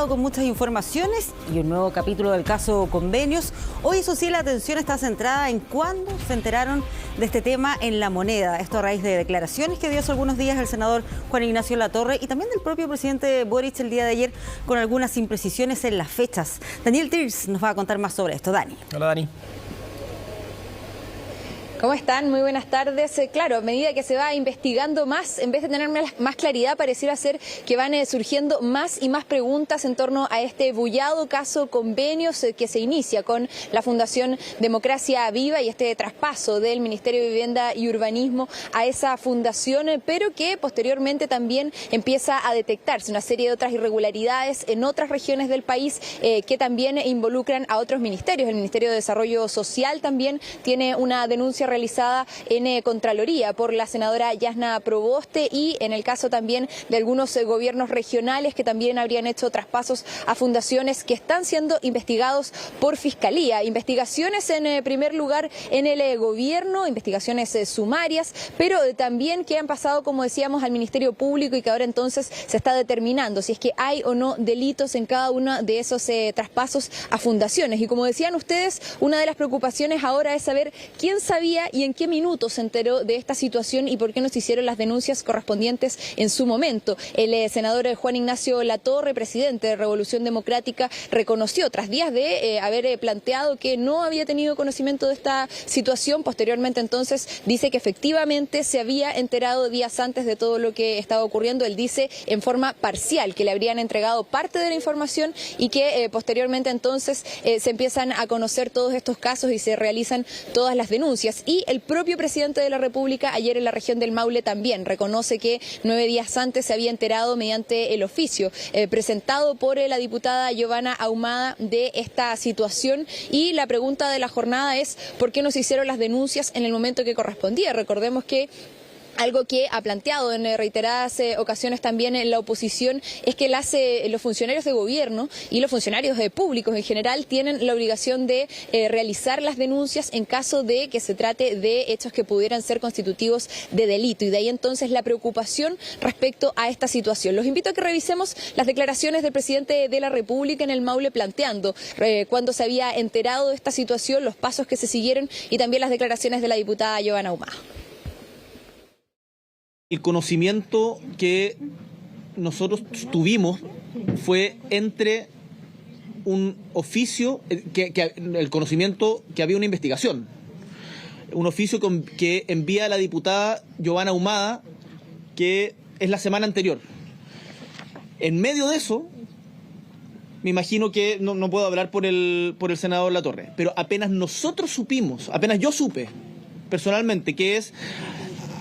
cargado con muchas informaciones y un nuevo capítulo del caso Convenios. Hoy, eso sí, la atención está centrada en cuándo se enteraron de este tema en La Moneda. Esto a raíz de declaraciones que dio hace algunos días el senador Juan Ignacio Latorre y también del propio presidente Boric el día de ayer, con algunas imprecisiones en las fechas. Daniel Tirs nos va a contar más sobre esto. Dani. Hola, Dani. ¿Cómo están? Muy buenas tardes. Claro, a medida que se va investigando más, en vez de tener más claridad, pareciera ser que van surgiendo más y más preguntas en torno a este bullado caso Convenios que se inicia con la Fundación Democracia Viva y este traspaso del Ministerio de Vivienda y Urbanismo a esa fundación, pero que posteriormente también empieza a detectarse una serie de otras irregularidades en otras regiones del país que también involucran a otros ministerios. El Ministerio de Desarrollo Social también tiene una denuncia realizada en Contraloría por la senadora Yasna Proboste y en el caso también de algunos gobiernos regionales que también habrían hecho traspasos a fundaciones que están siendo investigados por Fiscalía. Investigaciones en primer lugar en el gobierno, investigaciones sumarias, pero también que han pasado, como decíamos, al Ministerio Público y que ahora entonces se está determinando si es que hay o no delitos en cada uno de esos traspasos a fundaciones. Y como decían ustedes, una de las preocupaciones ahora es saber quién sabía y en qué minuto se enteró de esta situación y por qué no se hicieron las denuncias correspondientes en su momento. El senador Juan Ignacio Latorre, presidente de Revolución Democrática, reconoció tras días de haber planteado que no había tenido conocimiento de esta situación. Posteriormente entonces dice que efectivamente se había enterado días antes de todo lo que estaba ocurriendo. Él dice en forma parcial que le habrían entregado parte de la información y que posteriormente entonces se empiezan a conocer todos estos casos y se realizan todas las denuncias. Y el propio presidente de la República ayer en la región del Maule también reconoce que 9 días antes se había enterado mediante el oficio presentado por la diputada Giovanna Ahumada de esta situación, y la pregunta de la jornada es ¿por qué no se hicieron las denuncias en el momento que correspondía? Recordemos que algo que ha planteado en reiteradas ocasiones también en la oposición es que los funcionarios de gobierno y los funcionarios públicos en general tienen la obligación de realizar las denuncias en caso de que se trate de hechos que pudieran ser constitutivos de delito, y de ahí entonces la preocupación respecto a esta situación. Los invito a que revisemos las declaraciones del presidente de la República en el Maule planteando cuándo se había enterado de esta situación, los pasos que se siguieron y también las declaraciones de la diputada Giovanna Ahumada. El conocimiento que nosotros tuvimos fue entre un oficio, el conocimiento que había una investigación, un oficio que envía la diputada Giovanna Ahumada, que es la semana anterior. En medio de eso, me imagino que no puedo hablar por el senador Latorre, pero apenas nosotros supimos, apenas yo supe personalmente, que es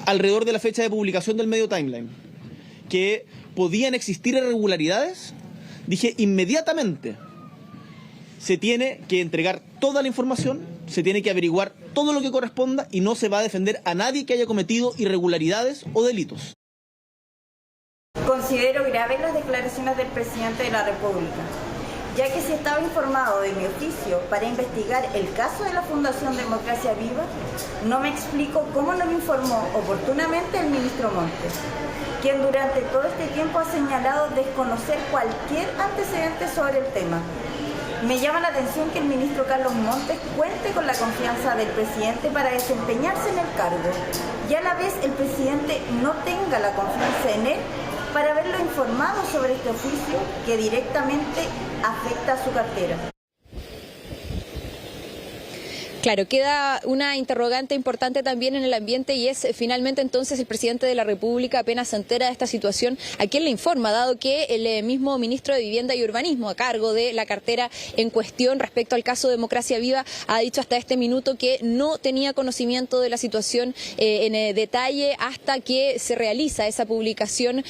alrededor de la fecha de publicación del medio Timeline, que podían existir irregularidades, dije inmediatamente, se tiene que entregar toda la información, se tiene que averiguar todo lo que corresponda y no se va a defender a nadie que haya cometido irregularidades o delitos. Considero graves las declaraciones del presidente de la República, ya que si estaba informado de mi oficio para investigar el caso de la Fundación Democracia Viva, no me explico cómo no me informó oportunamente el ministro Montes, quien durante todo este tiempo ha señalado desconocer cualquier antecedente sobre el tema. Me llama la atención que el ministro Carlos Montes cuente con la confianza del presidente para desempeñarse en el cargo, y a la vez el presidente no tenga la confianza en él para haberlo informado sobre este oficio que directamente afecta a su cartera. Claro, queda una interrogante importante también en el ambiente, y es finalmente entonces el presidente de la República apenas se entera de esta situación, ¿a quién le informa? Dado que el mismo ministro de Vivienda y Urbanismo, a cargo de la cartera en cuestión respecto al caso Democracia Viva, ha dicho hasta este minuto que no tenía conocimiento de la situación en detalle hasta que se realiza esa publicación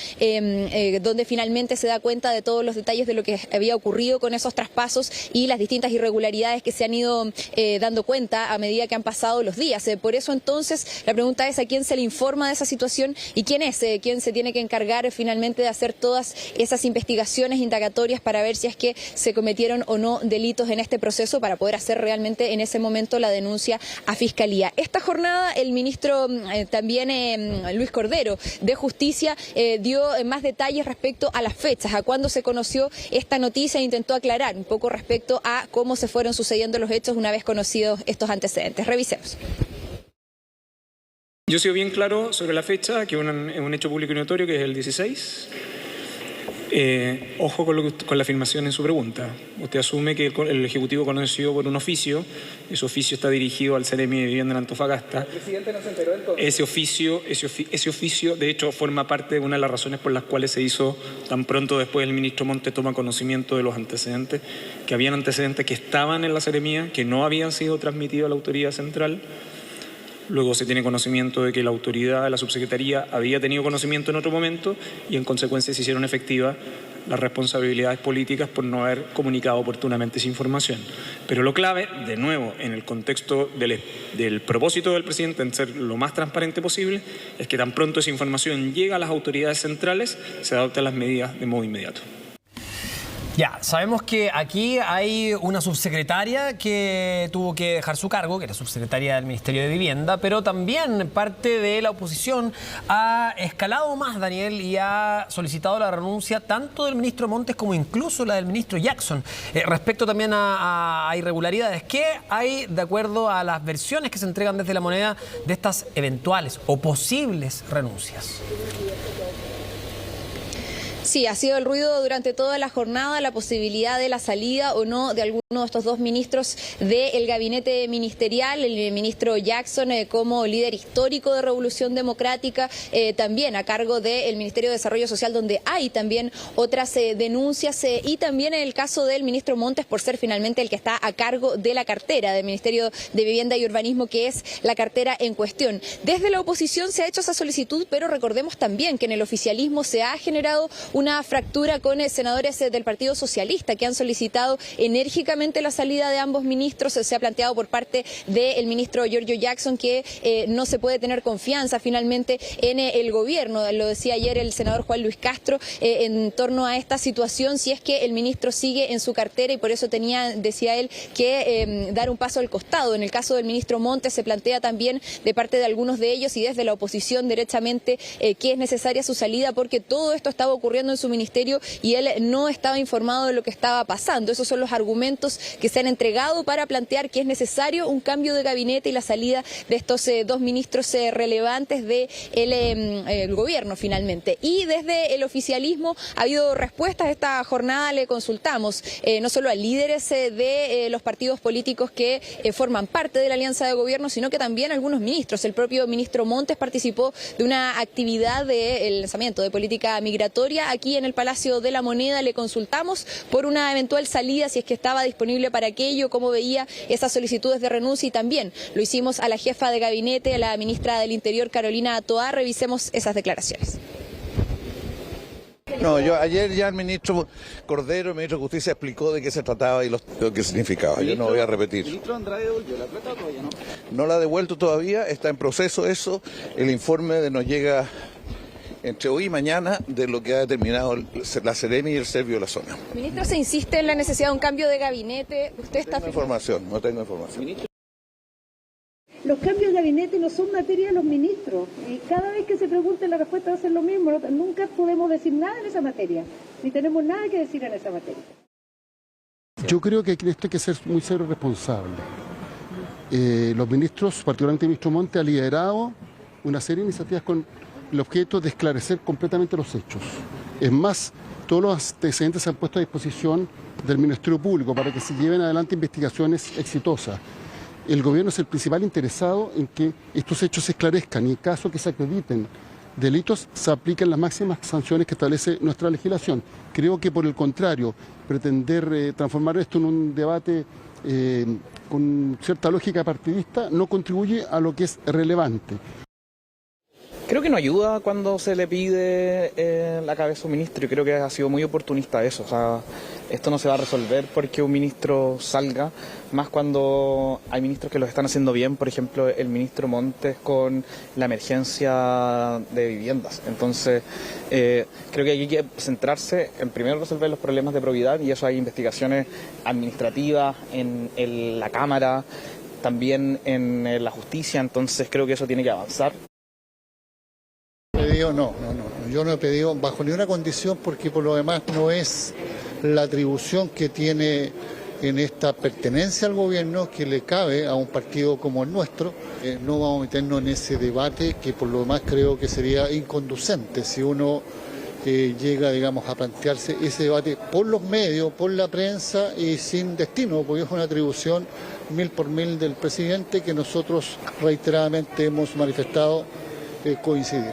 donde finalmente se da cuenta de todos los detalles de lo que había ocurrido con esos traspasos y las distintas irregularidades que se han ido dando cuenta cuenta a medida que han pasado los días. Por eso entonces la pregunta es a quién se le informa de esa situación y quién se tiene que encargar finalmente de hacer todas esas investigaciones indagatorias para ver si es que se cometieron o no delitos en este proceso, para poder hacer realmente en ese momento la denuncia a Fiscalía. Esta jornada el ministro también Luis Cordero de Justicia dio más detalles respecto a las fechas, a cuándo se conoció esta noticia, e intentó aclarar un poco respecto a cómo se fueron sucediendo los hechos una vez conocidos estos antecedentes. Revisemos. Yo he sido bien claro sobre la fecha, que es un hecho público y notorio, que es el 16. Ojo con la afirmación en su pregunta. Usted asume que el Ejecutivo conoció por un oficio, ese oficio está dirigido al Seremi de Vivienda en Antofagasta. El presidente no se enteró del todo. Ese oficio, de hecho, forma parte de una de las razones por las cuales se hizo tan pronto después el ministro Montes toma conocimiento de los antecedentes, que habían antecedentes que estaban en la Seremía, que no habían sido transmitidos a la autoridad central. Luego se tiene conocimiento de que la autoridad de la subsecretaría había tenido conocimiento en otro momento y en consecuencia se hicieron efectivas las responsabilidades políticas por no haber comunicado oportunamente esa información. Pero lo clave, de nuevo, en el contexto del propósito del presidente en ser lo más transparente posible, es que tan pronto esa información llega a las autoridades centrales, se adoptan las medidas de modo inmediato. Ya, sabemos que aquí hay una subsecretaria que tuvo que dejar su cargo, que era subsecretaria del Ministerio de Vivienda, pero también parte de la oposición ha escalado más, Daniel, y ha solicitado la renuncia tanto del ministro Montes como incluso la del ministro Jackson, respecto también a irregularidades. ¿Qué hay, de acuerdo a las versiones que se entregan desde La Moneda, de estas eventuales o posibles renuncias? Sí, ha sido el ruido durante toda la jornada, la posibilidad de la salida o no de alguno de estos dos ministros del gabinete ministerial, el ministro Jackson como líder histórico de Revolución Democrática, también a cargo del Ministerio de Desarrollo Social, donde hay también otras denuncias, y también en el caso del ministro Montes, por ser finalmente el que está a cargo de la cartera del Ministerio de Vivienda y Urbanismo, que es la cartera en cuestión. Desde la oposición se ha hecho esa solicitud, pero recordemos también que en el oficialismo se ha generado una fractura con senadores del Partido Socialista que han solicitado enérgicamente la salida de ambos ministros. Se ha planteado por parte del ministro Giorgio Jackson que no se puede tener confianza finalmente en el gobierno. Lo decía ayer el senador Juan Luis Castro en torno a esta situación, si es que el ministro sigue en su cartera, y por eso decía él, que dar un paso al costado. En el caso del ministro Montes se plantea también de parte de algunos de ellos y desde la oposición derechamente que es necesaria su salida, porque todo esto estaba ocurriendo en su ministerio y él no estaba informado de lo que estaba pasando. Esos son los argumentos que se han entregado para plantear que es necesario un cambio de gabinete y la salida de estos dos ministros relevantes del gobierno finalmente. Y desde el oficialismo ha habido respuestas a esta jornada. Le consultamos no solo a líderes de los partidos políticos que forman parte de la alianza de gobierno, sino que también a algunos ministros. El propio ministro Montes participó de una actividad del lanzamiento de política migratoria aquí en el Palacio de la Moneda. Le consultamos por una eventual salida, si es que estaba disponible para aquello, cómo veía esas solicitudes de renuncia, y también lo hicimos a la jefa de gabinete, a la ministra del Interior, Carolina Toá. Revisemos esas declaraciones. No, ayer ya el ministro Cordero, el ministro de Justicia, explicó de qué se trataba y lo que significaba. Yo no voy a repetir. ¿El ministro Andrade devolvió la plata o todavía no? No la ha devuelto todavía, está en proceso eso. El informe nos llega entre hoy y mañana de lo que ha determinado la Seremi y el Servio de la zona. Ministro, se insiste en la necesidad de un cambio de gabinete. ¿Usted está no tengo información. Los cambios de gabinete no son materia de los ministros, y cada vez que se pregunte la respuesta va a ser lo mismo. Nunca podemos decir nada en esa materia, ni tenemos nada que decir en esa materia. Yo creo que esto hay que ser muy serio y responsable. Los ministros, particularmente el ministro Montes, ha liderado una serie de iniciativas con el objeto de esclarecer completamente los hechos. Es más, todos los antecedentes se han puesto a disposición del Ministerio Público para que se lleven adelante investigaciones exitosas. El gobierno es el principal interesado en que estos hechos se esclarezcan y en caso que se acrediten delitos se apliquen las máximas sanciones que establece nuestra legislación. Creo que, por el contrario, pretender transformar esto en un debate con cierta lógica partidista no contribuye a lo que es relevante. Creo que no ayuda cuando se le pide la cabeza a un ministro, y creo que ha sido muy oportunista eso. O sea, Esto no se va a resolver porque un ministro salga, más cuando hay ministros que lo están haciendo bien, por ejemplo el ministro Montes con la emergencia de viviendas. Entonces creo que aquí hay que centrarse en primero resolver los problemas de probidad, y eso hay investigaciones administrativas en la Cámara, también en la justicia, entonces creo que eso tiene que avanzar. No, yo no he pedido bajo ninguna condición, porque por lo demás no es la atribución que tiene en esta pertenencia al gobierno que le cabe a un partido como el nuestro. No vamos a meternos en ese debate, que por lo demás creo que sería inconducente si uno llega, digamos, a plantearse ese debate por los medios, por la prensa y sin destino, porque es una atribución 1000% del presidente que nosotros reiteradamente hemos manifestado coincidir.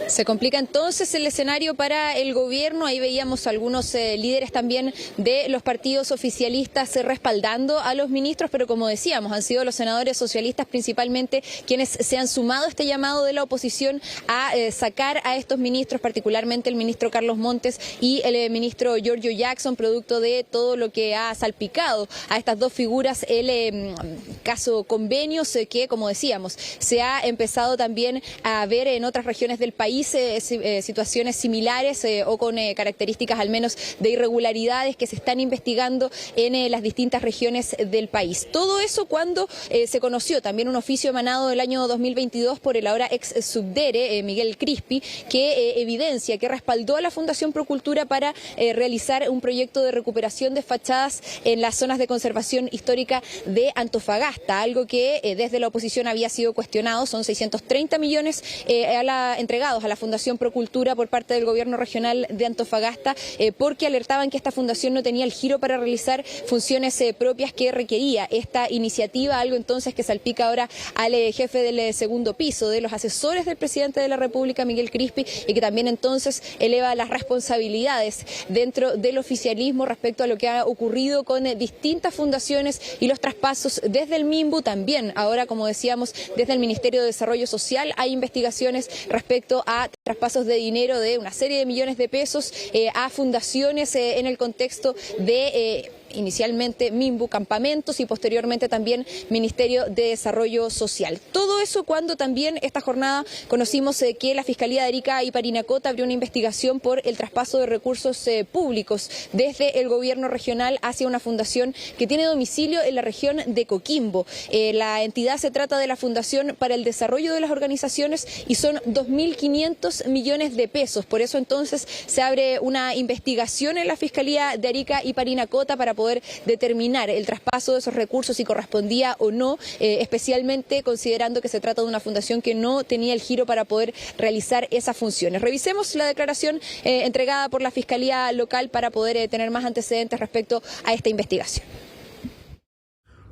Se complica entonces el escenario para el gobierno. Ahí veíamos algunos líderes también de los partidos oficialistas respaldando a los ministros, pero como decíamos, han sido los senadores socialistas principalmente quienes se han sumado a este llamado de la oposición a sacar a estos ministros, particularmente el ministro Carlos Montes y el ministro Giorgio Jackson, producto de todo lo que ha salpicado a estas dos figuras, el caso convenios que, como decíamos, se ha empezado también a ver en otras regiones del país, situaciones similares o con características al menos de irregularidades que se están investigando en las distintas regiones del país. Todo eso cuando se conoció también un oficio emanado del año 2022 por el ahora ex subdere Miguel Crispi, que evidencia que respaldó a la Fundación Procultura para realizar un proyecto de recuperación de fachadas en las zonas de conservación histórica de Antofagasta, algo que desde la oposición había sido cuestionado. Son 630 millones entregados a la Fundación Procultura por parte del gobierno regional de Antofagasta, porque alertaban que esta fundación no tenía el giro para realizar funciones propias que requería esta iniciativa, algo entonces que salpica ahora al jefe del segundo piso, de los asesores del presidente de la República, Miguel Crispi, y que también entonces eleva las responsabilidades dentro del oficialismo respecto a lo que ha ocurrido con distintas fundaciones y los traspasos desde el MIMBU, también ahora, como decíamos, desde el Ministerio de Desarrollo Social hay investigaciones respecto a traspasos de dinero de una serie de millones de pesos a fundaciones en el contexto de inicialmente MIMBU, campamentos, y posteriormente también Ministerio de Desarrollo Social. Todo eso cuando también esta jornada conocimos que la Fiscalía de Arica y Parinacota abrió una investigación por el traspaso de recursos públicos desde el gobierno regional hacia una fundación que tiene domicilio en la región de Coquimbo. La entidad se trata de la Fundación para el Desarrollo de las Organizaciones y son 2.500 millones de pesos. Por eso entonces se abre una investigación en la Fiscalía de Arica y Parinacota para poder determinar el traspaso de esos recursos, si correspondía o no, especialmente considerando que se trata de una fundación que no tenía el giro para poder realizar esas funciones. Revisemos la declaración entregada por la Fiscalía local para poder tener más antecedentes respecto a esta investigación.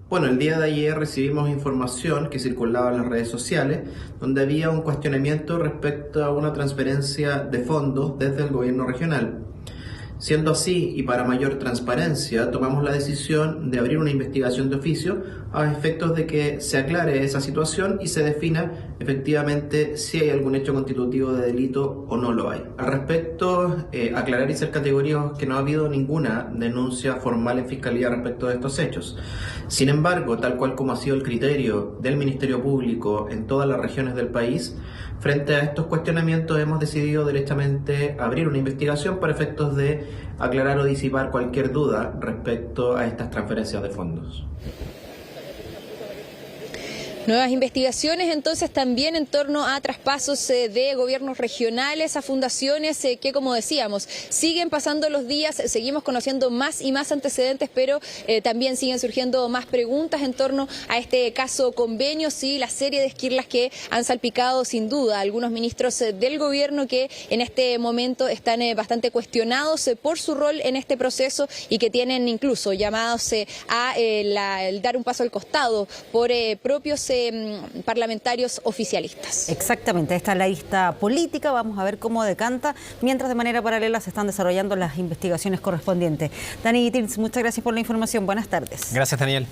Bueno, el día de ayer recibimos información que circulaba en las redes sociales donde había un cuestionamiento respecto a una transferencia de fondos desde el gobierno regional. Siendo así, y para mayor transparencia, tomamos la decisión de abrir una investigación de oficio a efectos de que se aclare esa situación y se defina efectivamente si hay algún hecho constitutivo de delito o no lo hay. Al respecto, aclarar y ser categóricos que no ha habido ninguna denuncia formal en Fiscalía respecto de estos hechos. Sin embargo, tal cual como ha sido el criterio del Ministerio Público en todas las regiones del país, frente a estos cuestionamientos hemos decidido derechamente abrir una investigación para efectos de aclarar o disipar cualquier duda respecto a estas transferencias de fondos. Nuevas investigaciones entonces también en torno a traspasos de gobiernos regionales a fundaciones que, como decíamos, siguen pasando los días, seguimos conociendo más y más antecedentes, pero también siguen surgiendo más preguntas en torno a este caso convenios y la serie de esquirlas que han salpicado sin duda a algunos ministros del gobierno que en este momento están bastante cuestionados por su rol en este proceso y que tienen incluso llamados a dar un paso al costado por propios parlamentarios oficialistas. Exactamente, esta es la lista política, vamos a ver cómo decanta, mientras de manera paralela se están desarrollando las investigaciones correspondientes. Dani Gittins, muchas gracias por la información, buenas tardes. Gracias, Daniel.